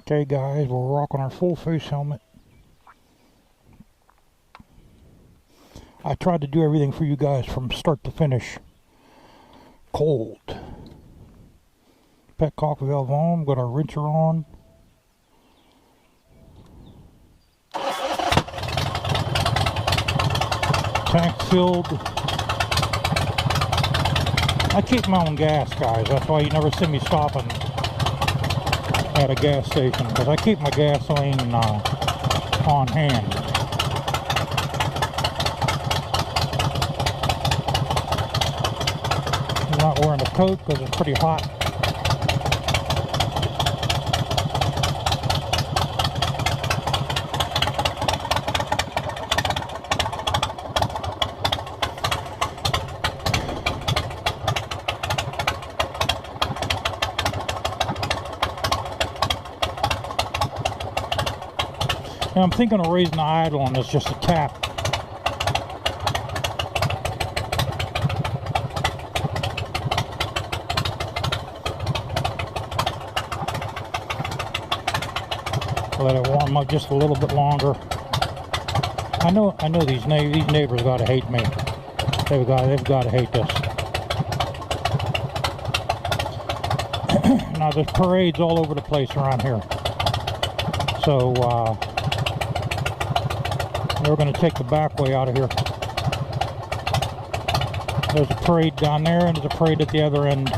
Okay guys, we're rocking our full face helmet. I tried to do everything for you guys from start to finish. Cold. Petcock valve on, got our rinser on. Tank filled. I keep my own gas, guys. That's why you never see me stopping at a gas station, because I keep my gasoline on hand. I'm not wearing a coat because it's pretty hot. And I'm thinking of raising the idle on this just a tap. Let it warm up just a little bit longer. I know these neighbors gotta hate me. They've got to hate this. Now there's parades all over the place around here. So we're going to take the back way out of here. There's a parade down there and there's a parade at the other end.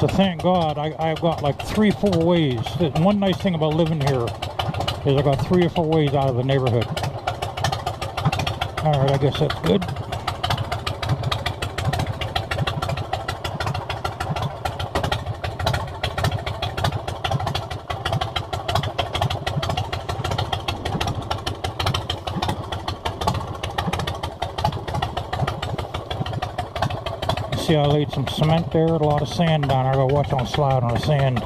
So thank God I've got like 3-4 ways. One nice thing about living here is I got 3 or 4 ways out of the neighborhood. Alright, I guess that's good. See, I laid some cement there, a lot of sand down there. I gotta watch on slide on the sand.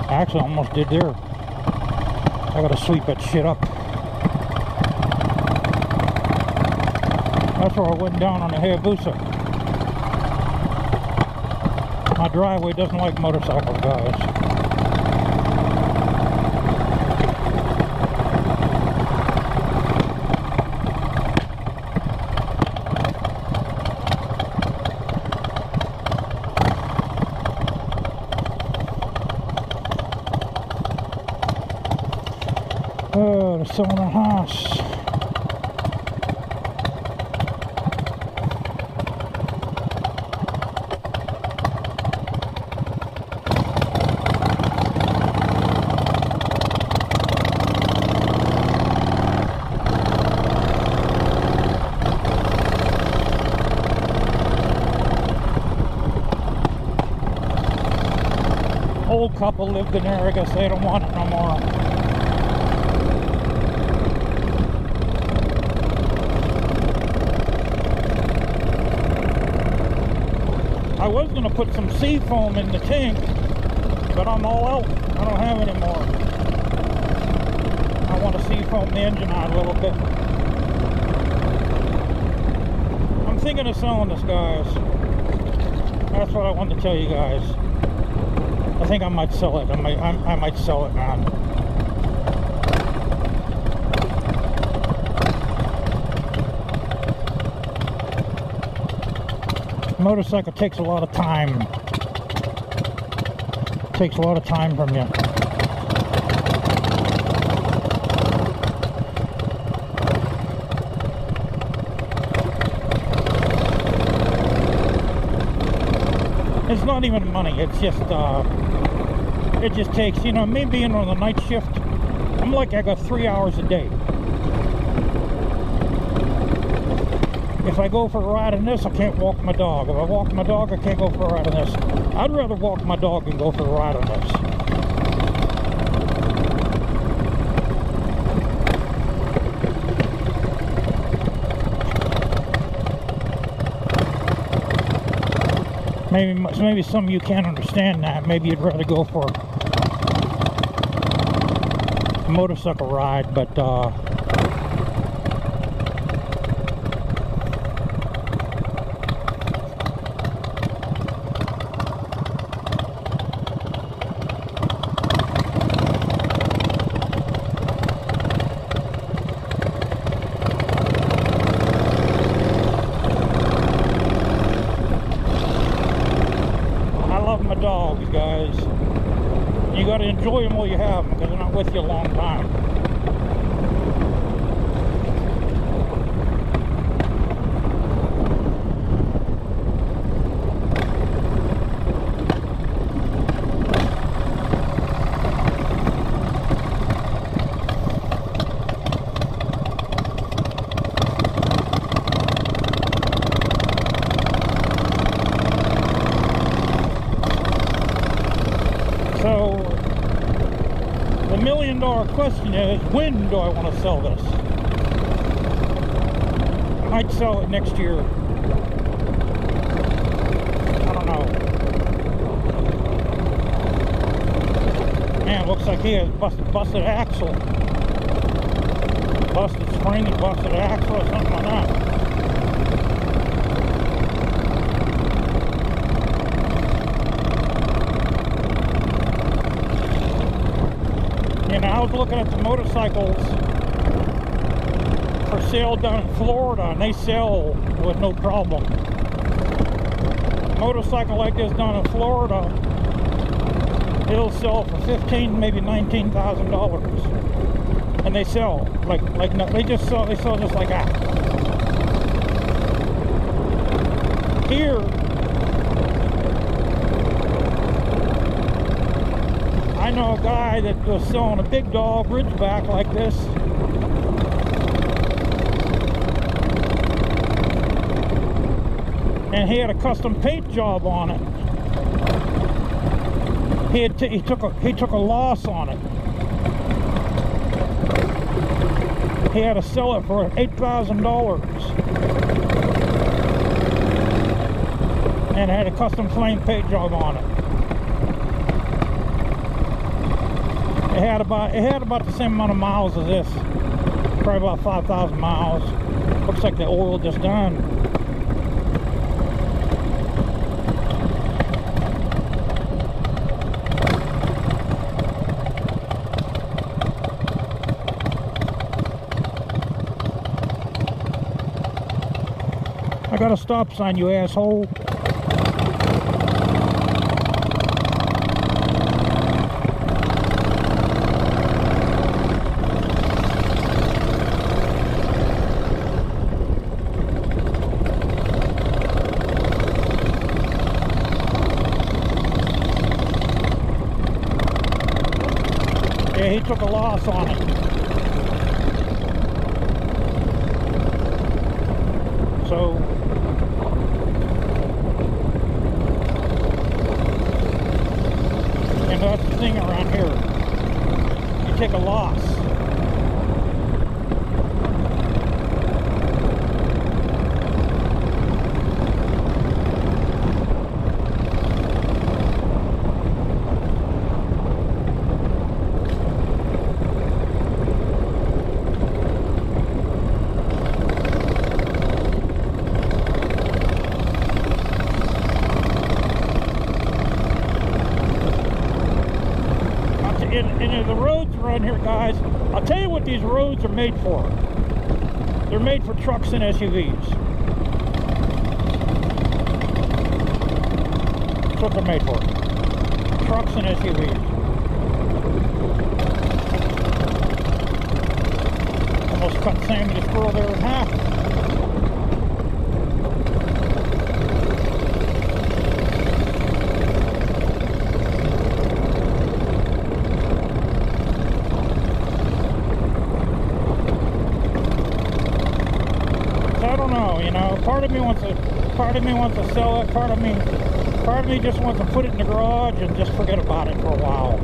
I actually almost did there. I gotta sweep that shit up. That's where I went down on the Hayabusa. My driveway doesn't like motorcycles, guys. Oh, they're selling a house. Old couple lived in there. I guess they don't want it no more. I was going to put some Seafoam in the tank, but I'm all out. I don't have any more. I want to Seafoam the engine out a little bit. I'm thinking of selling this, guys. That's what I wanted to tell you guys. I think I might sell it. I might sell it, man. Motorcycle takes a lot of time. Takes a lot of time from you. It's not even money. It's just it just takes, you know, me being on the night shift, I'm like I got 3 hours a day. If I go for a ride in this, I can't walk my dog. If I walk my dog, I can't go for a ride in this. I'd rather walk my dog than go for a ride on this. Maybe some of you can't understand that. Maybe you'd rather go for a motorcycle ride, but enjoy them while you have them, because they're not with you a long time. So, the $1,000,000 question is, when do I want to sell this? I might sell it next year. I don't know. Man, looks like he has busted axle. Busted spring and busted axle or something like that. And I was looking at the motorcycles for sale down in Florida, and they sell with no problem. A motorcycle like this down in Florida, it'll sell for $15,000, maybe $19,000, and they sell like they sell just like that. Here, I know a guy that was selling a big dog Ridgeback like this. And he had a custom paint job on it. He took a loss on it. He had to sell it for $8,000. And it had a custom flame paint job on it. It had about the same amount of miles as this, probably about 5,000 miles. Looks like the oil just done. I got a stop sign, you asshole. Yeah, he took a loss on it. So, and that's the thing around here. You take a loss. And the roads around here, guys, I'll tell you what these roads are made for. They're made for trucks and SUVs. That's what they're made for. Trucks and SUVs. Almost cut Sammy the squirrel there in half. You know, part of me wants to sell it. Part of me just wants to put it in the garage and just forget about it for a while.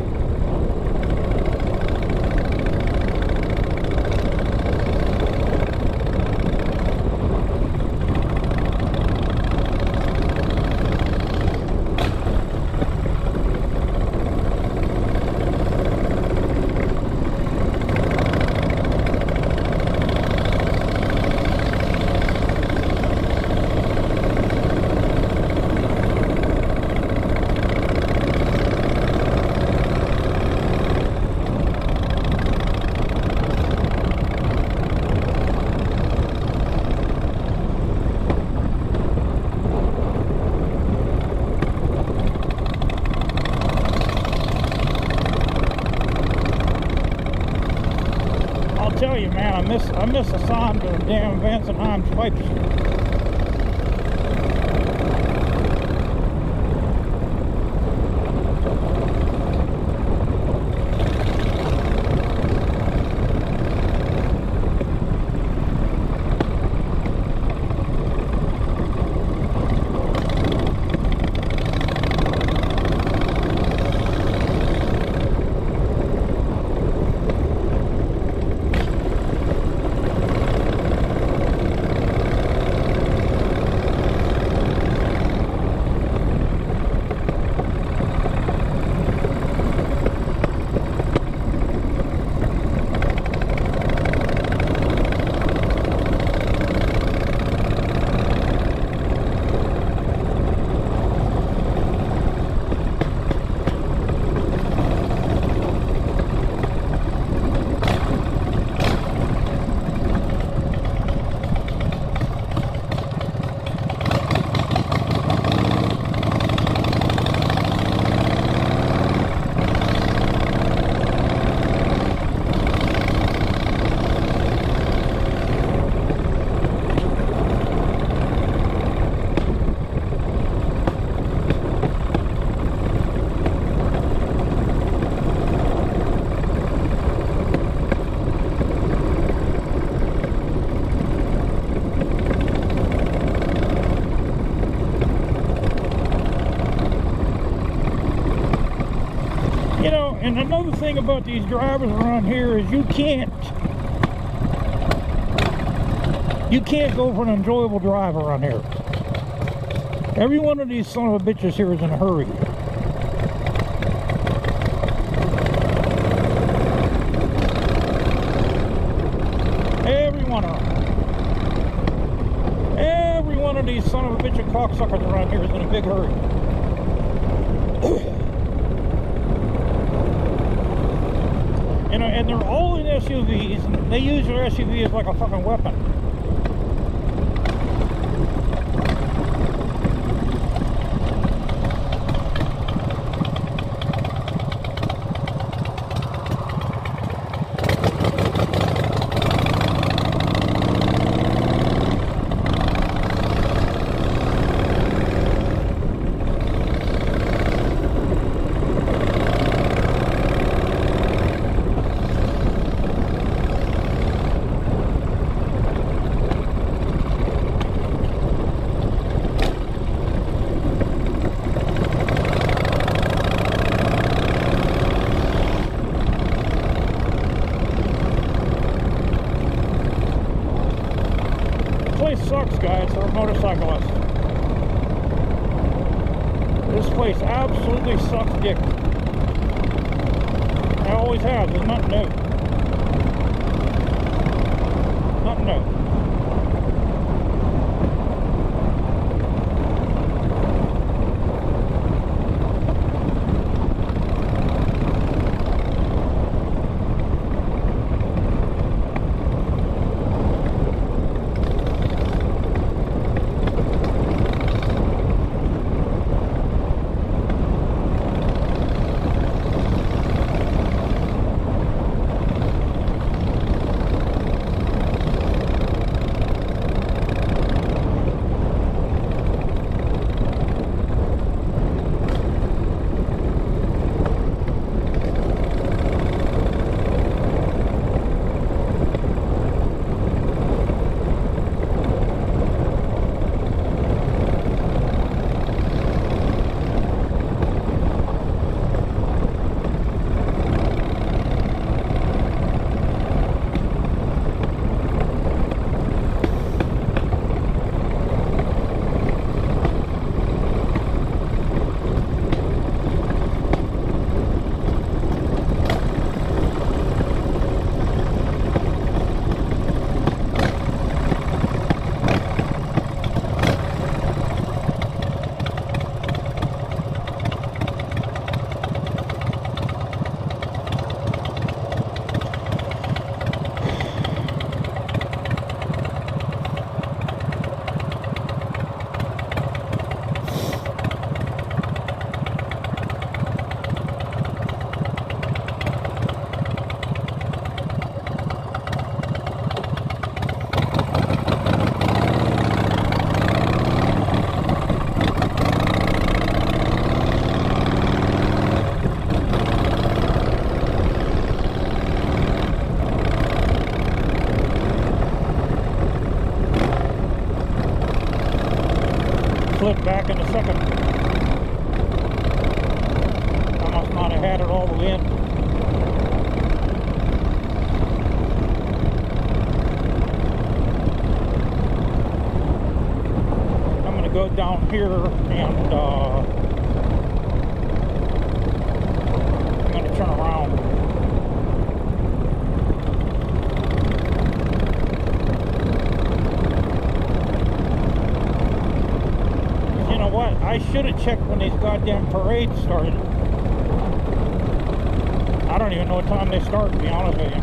I miss the sound of the damn Vance and Hines pipes. And another thing about these drivers around here is you can't go for an enjoyable drive around here. Every one of these son of a bitches here is in a hurry. Every one of them. Every one of these son of a bitch of cocksuckers around here is in a big hurry. And they're all in SUVs, and they use their SUV as like a fucking weapon. Sucks, guys, for motorcyclists. This place absolutely sucks dick. It always has. There's nothing new. Nothing new. slid back in a second. I must not have had it all the way in. I'm going to go down here and I'm going to turn around. I should have checked when these goddamn parades started. I don't even know what time they start, to be honest with you.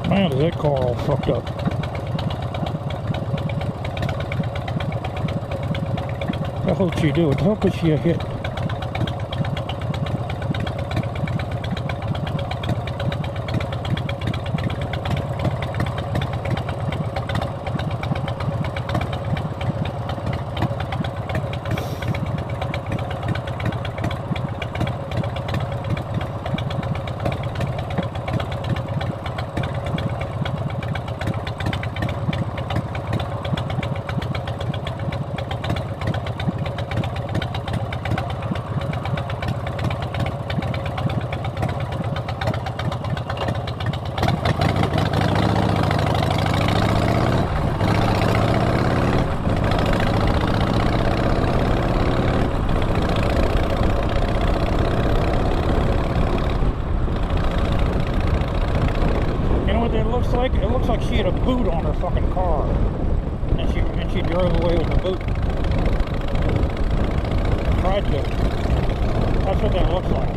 Man, is that car all fucked up. What the hell did she do? What the hell could she have hit? It looks like she had a boot on her fucking car, and she drove away with the boot. Tried to. That's what that looks like.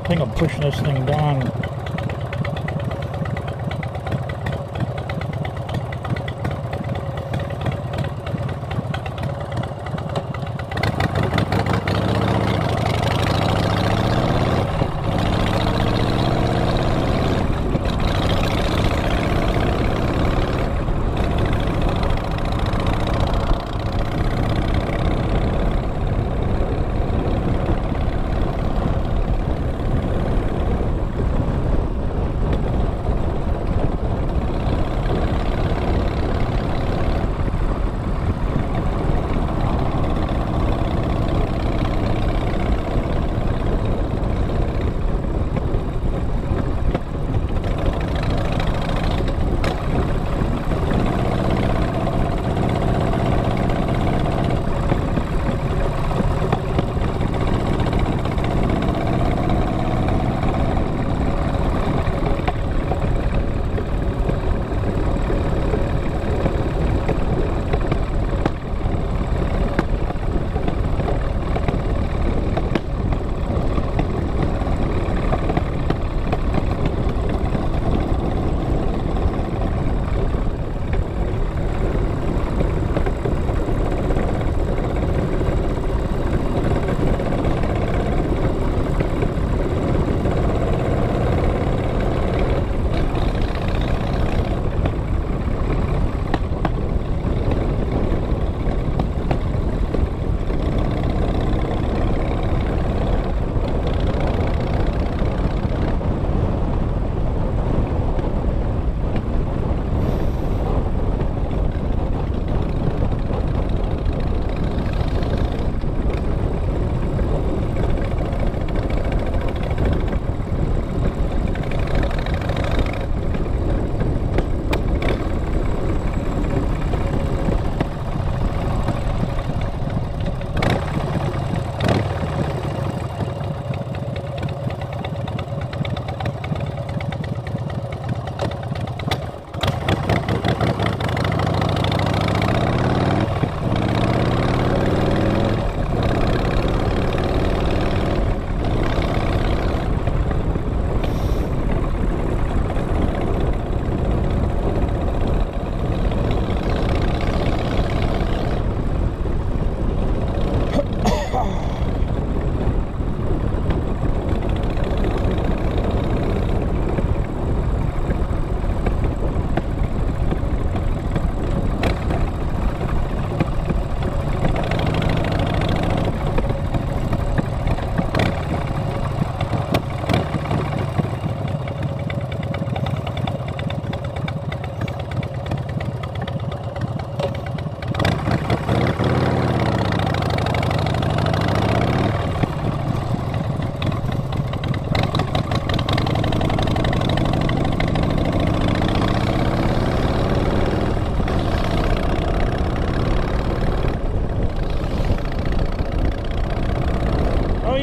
I think I'm pushing this thing down.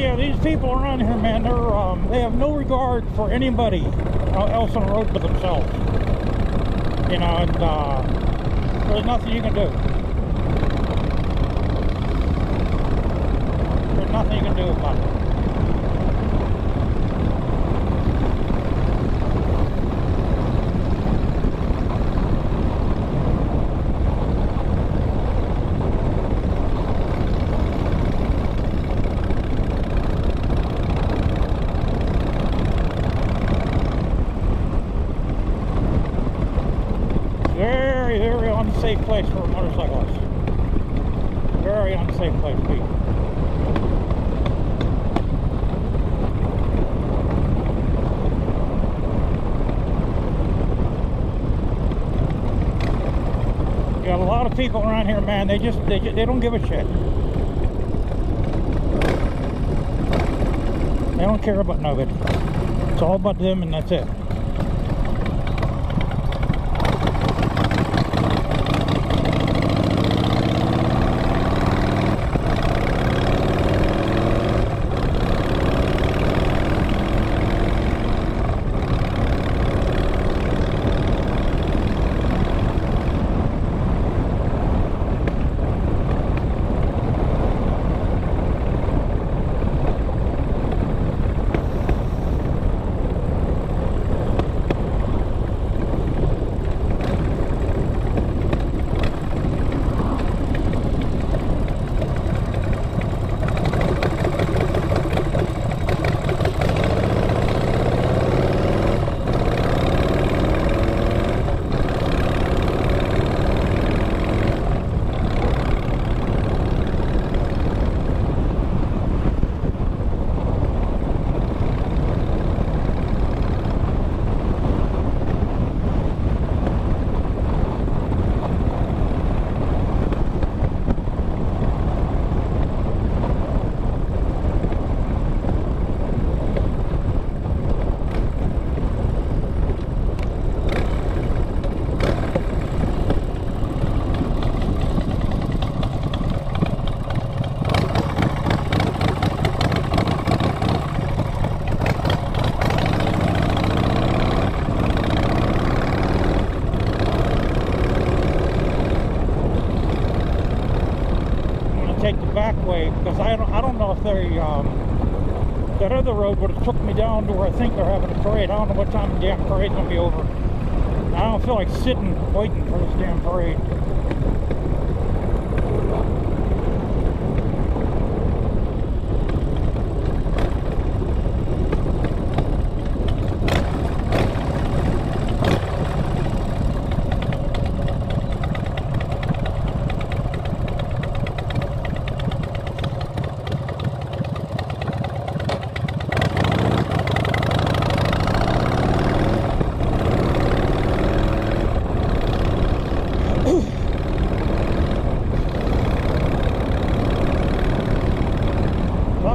yeah, these people around here, man, they have no regard for anybody else on the road but themselves. You know, and there's nothing you can do. There's nothing you can do about it. Very unsafe place for a motorcyclist. Very unsafe place to be. You got a lot of people around here, man. They don't give a shit. They don't care about nobody. It's all about them, and that's it. Take the back way because I don't know if they that other road would have took me down to where I think they're having a parade. I don't know what time the damn parade's gonna be over. I don't feel like sitting waiting for this damn parade.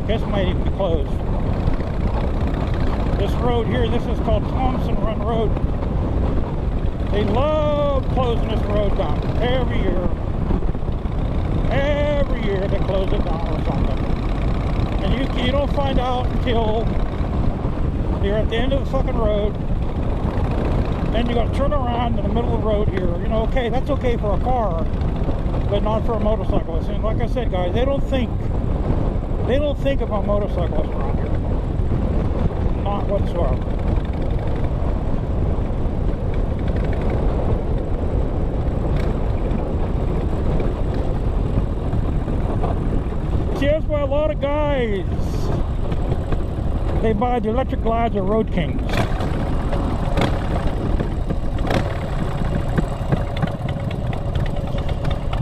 This might even be closed. This road here, this is called Thompson Run Road. They love closing this road down. Every year they close it down or something. And you don't find out until you're at the end of the fucking road. Then you got to turn around in the middle of the road here. You know, okay, that's okay for a car, but not for a motorcyclist. And like I said, guys, they don't think about motorcyclists around here. Not whatsoever. See, that's why a lot of guys, they buy the electric glides or Road Kings.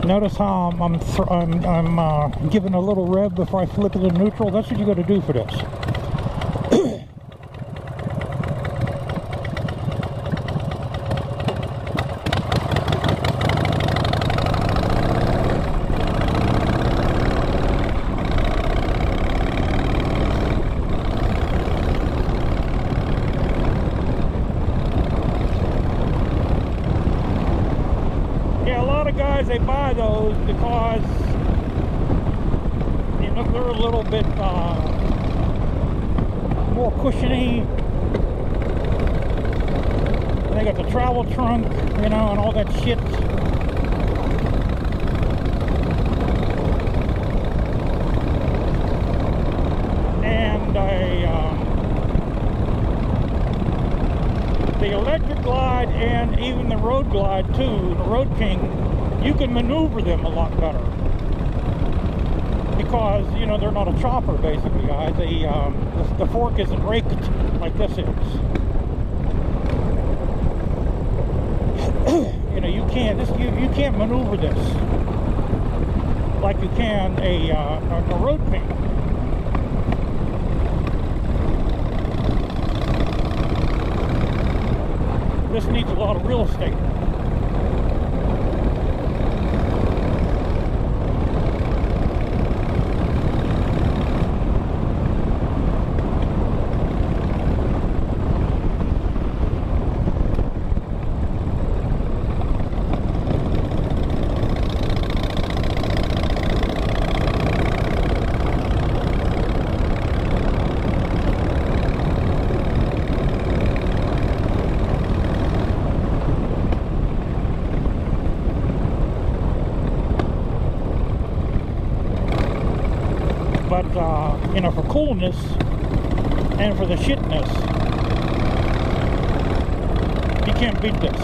Notice how I'm giving a little rev before I flip it to neutral. That's what you got to do for this. Guys, they buy those because, you know, they're a little bit more cushiony. And they got the travel trunk, you know, and all that shit. And the electric glide and even the road glide too, the Road King, you can maneuver them a lot better. Because, you know, they're not a chopper, basically, guys. The fork isn't raked like this is. You know, you can't maneuver this like you can a Road King. This needs a lot of real estate. But, you know, for coolness and for the shitness, you can't beat this.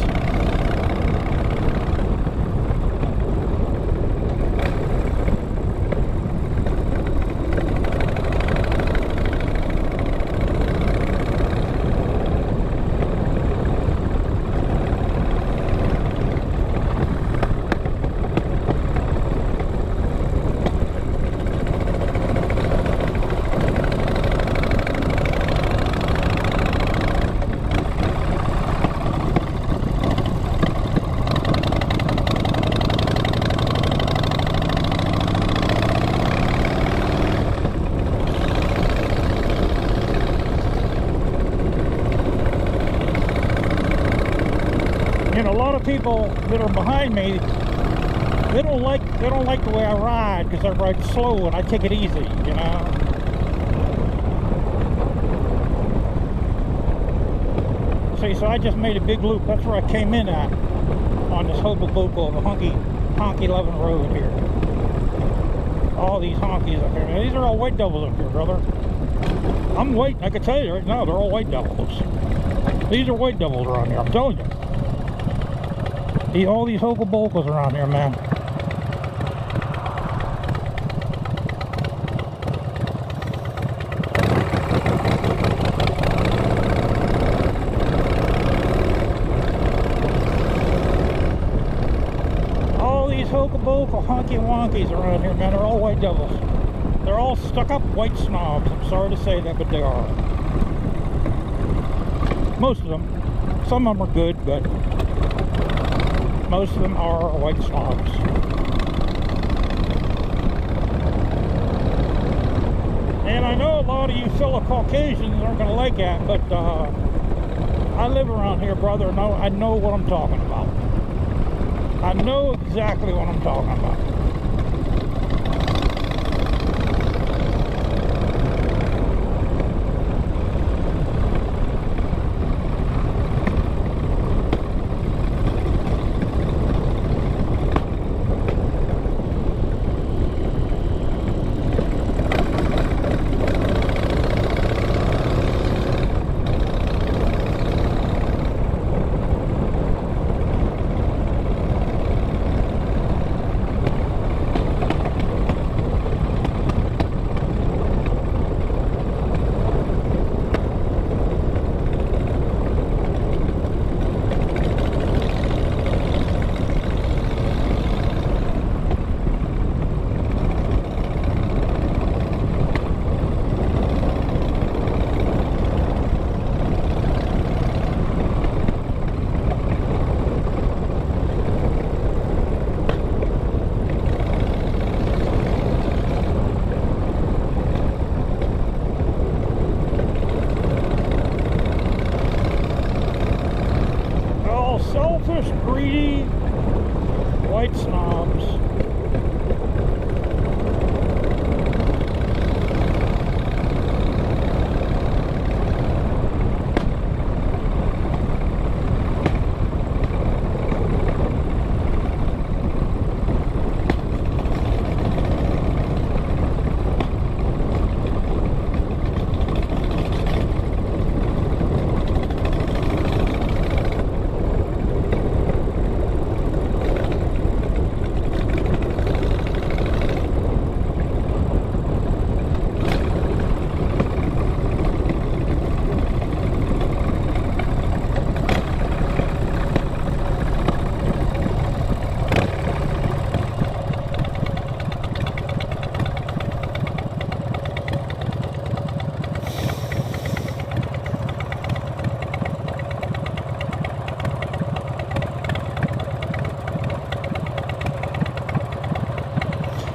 People that are behind me, they don't like the way I ride, because I ride slow and I take it easy, you know. See, so I just made a big loop. That's where I came in at on this Hoboken, the honky loving road here. All these honkies up here. Now, these are all white devils up here, brother. I'm waiting. I can tell you right now, they're all white devils. These are white devils around here. I'm telling you. All these Hoboken around here, man. All these Hoboken honky wonkies around here, man. They're all white devils. They're all stuck up white snobs. I'm sorry to say that, but they are. Most of them. Some of them are good, but most of them are white snobs. And I know a lot of you fellow Caucasians aren't going to like that, but I live around here, brother, and I know what I'm talking about. I know exactly what I'm talking about.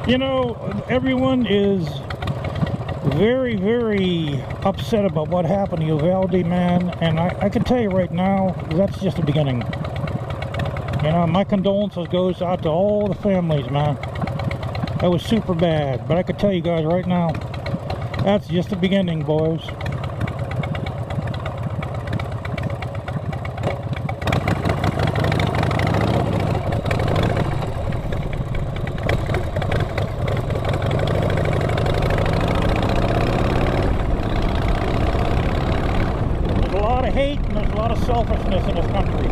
You know, everyone is very, very upset about what happened to Uvalde, man. And I can tell you right now, that's just the beginning. You know, my condolences goes out to all the families, man. That was super bad. But I can tell you guys right now, that's just the beginning, boys. There's a lot of hate and there's a lot of selfishness in this country.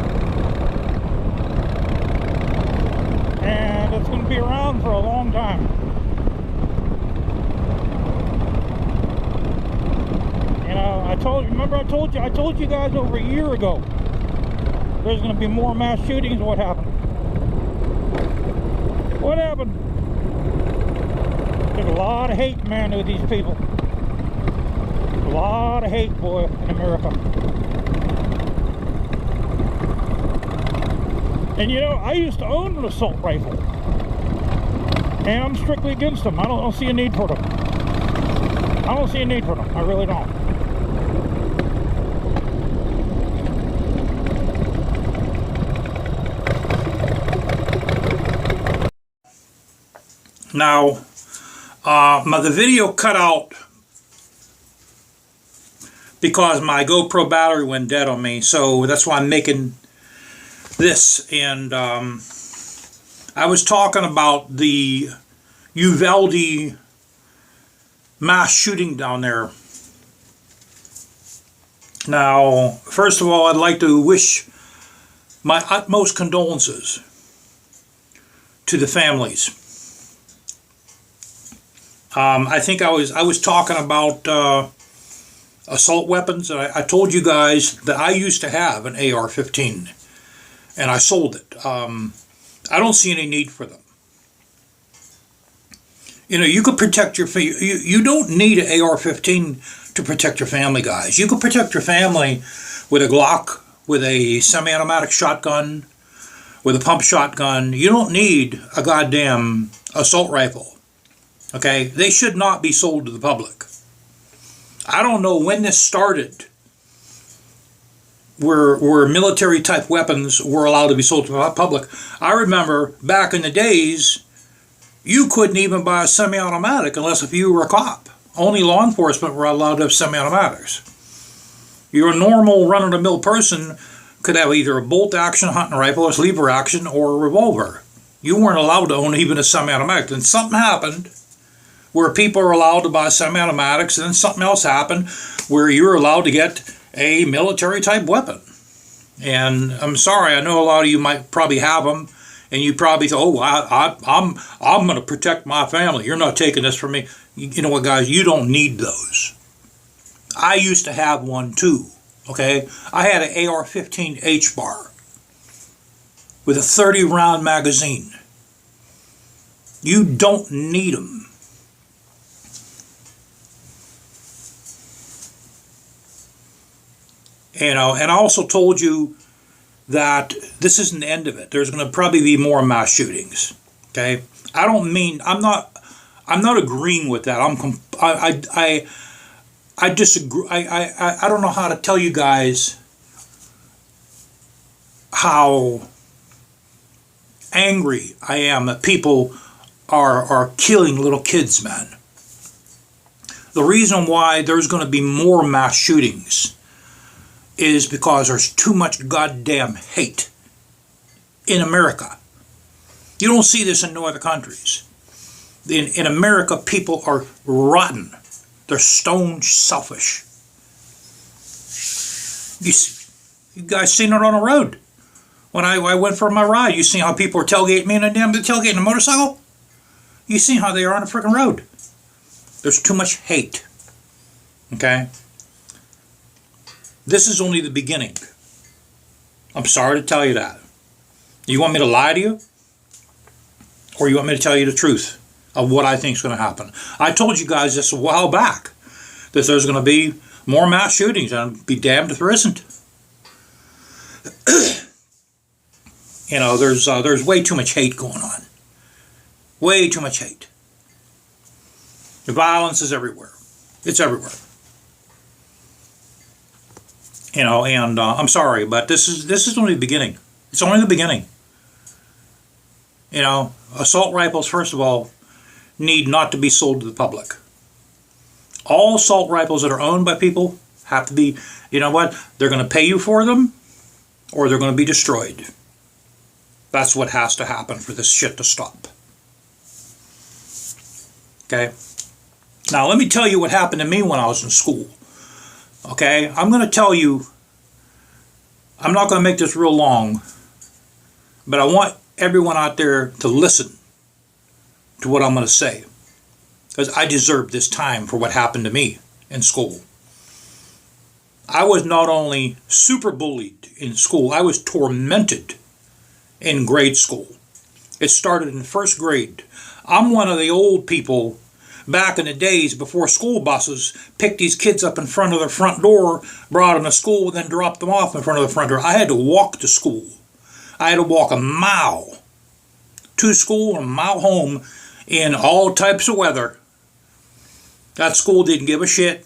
And it's going to be around for a long time. You know, remember I told you guys over a year ago, there's going to be more mass shootings. What happened? What happened? There's a lot of hate, man, with these people. A lot of hate, boy, in America. And you know, I used to own an assault rifle. And I'm strictly against them. I don't see a need for them. I don't see a need for them. I really don't. Now, the video cut out because my GoPro battery went dead on me. So that's why I'm making this. And I was talking about the Uvalde mass shooting down there. Now, first of all, I'd like to wish my utmost condolences to the families. I think I was talking about assault weapons, and I told you guys that I used to have an AR-15, and I sold it. I don't see any need for them. You know, you could protect your family. You don't need an AR-15 to protect your family, guys. You could protect your family with a Glock, with a semi-automatic shotgun, with a pump shotgun. You don't need a goddamn assault rifle. Okay? They should not be sold to the public. I don't know when this started, where military type weapons were allowed to be sold to the public. I remember back in the days, you couldn't even buy a semi-automatic unless if you were a cop. Only law enforcement were allowed to have semi-automatics. Your normal run-of-the-mill person could have either a bolt-action hunting rifle, a sleeper action, or a revolver. You weren't allowed to own even a semi-automatic. Then something happened where people are allowed to buy semi-automatics, and then something else happened where you were allowed to get a military type weapon. And I'm sorry, I know a lot of you might probably have them, and you probably thought, oh, I'm going to protect my family. You're not taking this from me. You know what, guys? You don't need those. I used to have one too. Okay, I had an AR-15 H-bar with a 30-round magazine. You don't need them. You know, and I also told you that this isn't the end of it. There's going to probably be more mass shootings. Okay, I'm not agreeing with that. I disagree. I don't know how to tell you guys how angry I am that people are killing little kids, man. The reason why there's going to be more mass shootings is because there's too much goddamn hate in America. You don't see this in no other countries. In America, people are rotten. They're stone selfish. You guys seen it on the road. When I went for my ride, you seen how people were tailgating me in tailgating a motorcycle? You seen how they are on the freaking road. There's too much hate. Okay? This is only the beginning. I'm sorry to tell you that. You want me to lie to you? Or you want me to tell you the truth of what I think is going to happen? I told you guys this a while back, that there's going to be more mass shootings, and I'd be damned if there isn't. You know, there's way too much hate going on. Way too much hate. The violence is everywhere. It's everywhere. You know, and I'm sorry, but this is only the beginning. It's only the beginning. You know, assault rifles, first of all, need not to be sold to the public. All assault rifles that are owned by people have to be, you know what, they're going to pay you for them, or they're going to be destroyed. That's what has to happen for this shit to stop. Okay? Now, let me tell you what happened to me when I was in school. Okay? I'm going to tell you, I'm not going to make this real long, but I want everyone out there to listen to what I'm going to say, because I deserve this time for what happened to me in school. I was not only super bullied in school, I was tormented in grade school. It started in first grade. I'm one of the old people back in the days before school buses picked these kids up in front of their front door, brought them to school, then dropped them off in front of the front door. I had to walk to school. I had to walk a mile to school and a mile home in all types of weather. That school didn't give a shit.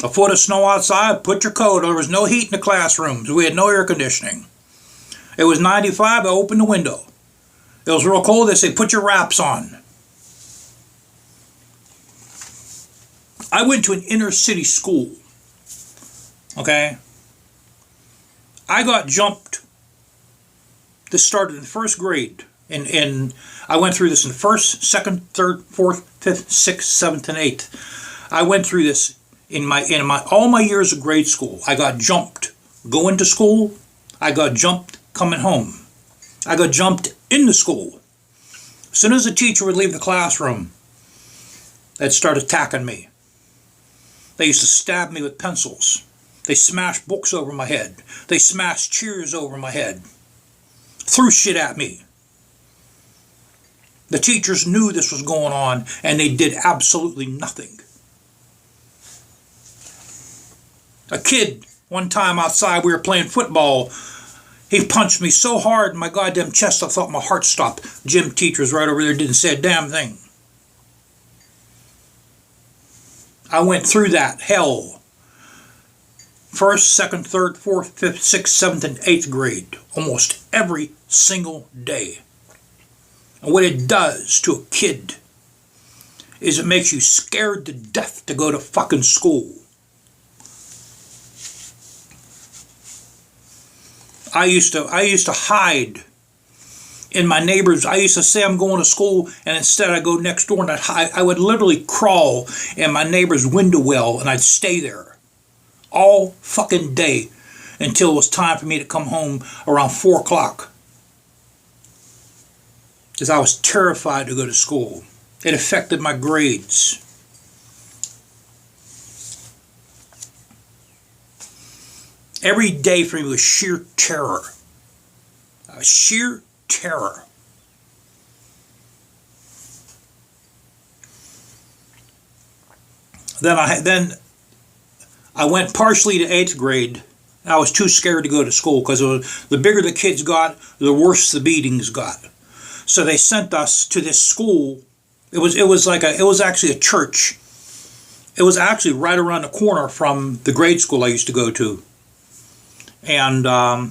A foot of snow outside, put your coat on. There was no heat in the classrooms. We had no air conditioning. It was 95, I opened the window. It was real cold, they say, put your wraps on. I went to an inner city school. Okay? I got jumped. This started in first grade. And I went through this in first, second, third, fourth, fifth, sixth, seventh, and eighth. I went through this in all my years of grade school. I got jumped going to school. I got jumped coming home. I got jumped in the school. As soon as the teacher would leave the classroom, they'd start attacking me. They used to stab me with pencils. They smashed books over my head. They smashed chairs over my head. Threw shit at me. The teachers knew this was going on, and they did absolutely nothing. A kid, one time outside, we were playing football. He punched me so hard in my goddamn chest, I thought my heart stopped. Gym teachers right over there didn't say a damn thing. I went through that hell. First, second, third, fourth, fifth, sixth, seventh, and eighth grade. Almost every single day. And what it does to a kid is it makes you scared to death to go to fucking school. I used to hide in my neighbors. I used to say I'm going to school, and instead I go next door and I would literally crawl in my neighbor's window well, and I'd stay there all fucking day until it was time for me to come home around 4 o'clock. Because I was terrified to go to school. It affected my grades. Every day for me was sheer terror. Sheer terror. Then I went partially to 8th grade. I was too scared to go to school because the bigger the kids got, the worse the beatings got. So they sent us to this school. It was actually a church. It was actually right around the corner from the grade school I used to go to. And I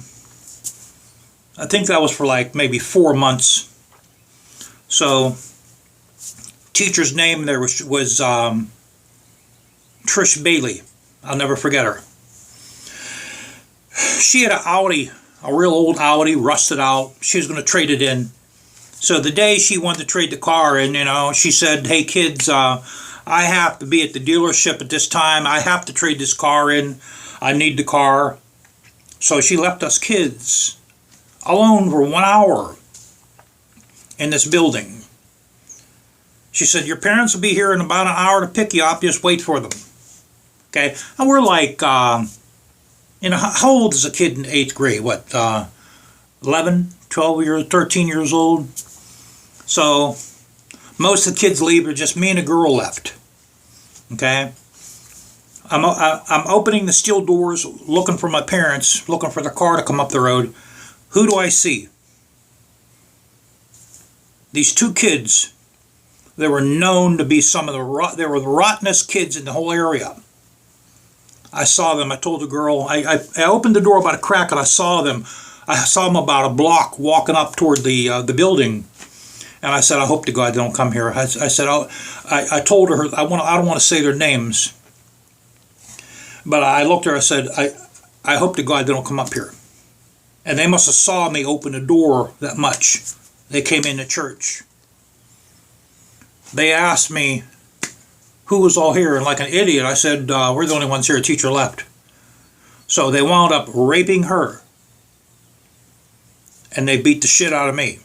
think that was for like maybe 4 months. So teacher's name there was Trish Bailey. I'll never forget her. She had an Audi, a real old Audi, rusted out. She was going to trade it in. So the day she wanted to trade the car in, she said, hey kids, I have to be at the dealership at this time. I have to trade this car in. I need the car. So she left us kids alone for 1 hour in this building. She said, your parents will be here in about an hour to pick you up. Just wait for them. Okay? And we're like, how old is a kid in 8th grade? What, 11, 12 years, 13 years old? So most of the kids leave. There's just me and a girl left. Okay? I'm opening the steel doors, looking for my parents, looking for the car to come up the road. Who do I see? These 2 kids They were known to be some of they were the rottenest kids in the whole area. I saw them. I told the girl, I opened the door about a crack and I saw them. I saw them about a block walking up toward the building. And I said, I hope to God they don't come here. I said, I told her, I don't want to say their names. But I looked at her, I said, I hope to God they don't come up here. And they must have saw me open the door that much. They came into church. They asked me who was all here, and like an idiot, I said, we're the only ones here, teacher left. So they wound up raping her. And they beat the shit out of me.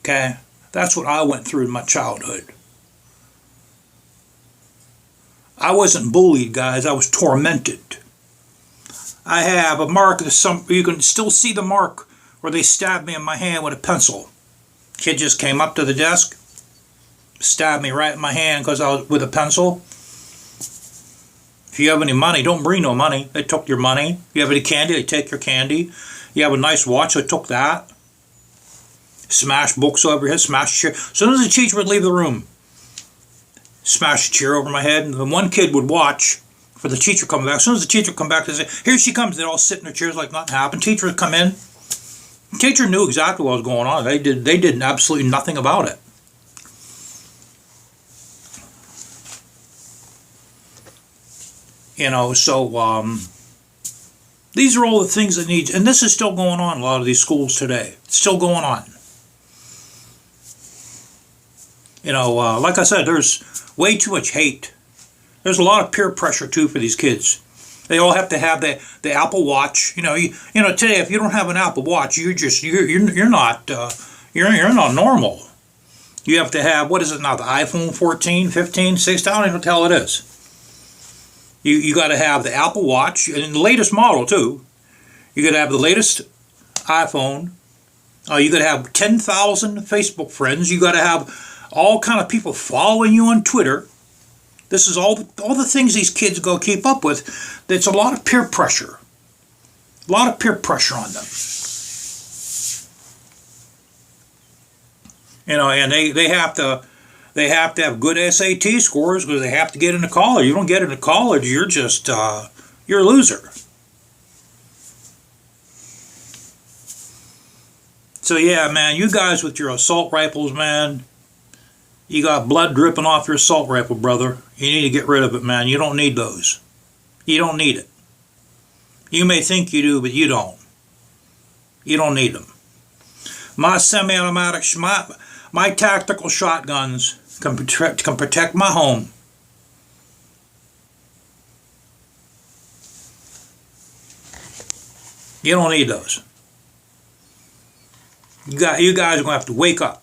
Okay? That's what I went through in my childhood. I wasn't bullied, guys. I was tormented. I have a mark. You can still see the mark where they stabbed me in my hand with a pencil. Kid just came up to the desk, stabbed me right in my hand because I was with a pencil. If you have any money, don't bring no money. They took your money. If you have any candy, they take your candy. You have a nice watch, they took that. Smash books over your head, smash chair. As soon as the teacher would leave the room, smash a chair over my head, and then one kid would watch for the teacher coming back. As soon as the teacher would come back, they'd say, here she comes. They'd all sit in their chairs like nothing happened. Teacher would come in. The teacher knew exactly what was going on. They did absolutely nothing about it. You know, so these are all the things that need, and this is still going on in a lot of these schools today. It's still going on. You know, like I said, there's way too much hate. There's a lot of peer pressure too for these kids. They all have to have the Apple Watch. You know, today if you don't have an Apple Watch, you're not normal. You have to have, what is it now, the iPhone 14, 15, 16, I don't even know what the hell it is. You got to have the Apple Watch, and the latest model too. You got to have the latest iPhone. You got to have 10,000 Facebook friends. You got to have all kind of people following you on Twitter. This is all the things these kids go keep up with. It's a lot of peer pressure. A lot of peer pressure on them. You know, and they have to have good SAT scores because they have to get into college. You don't get into college, you're just you're a loser. So yeah, man, you guys with your assault rifles, man, you got blood dripping off your assault rifle, brother. You need to get rid of it, man. You don't need those. You don't need it. You may think you do, but you don't. You don't need them. My semi-automatic, my tactical shotguns can protect my home. You don't need those. You guys are going to have to wake up.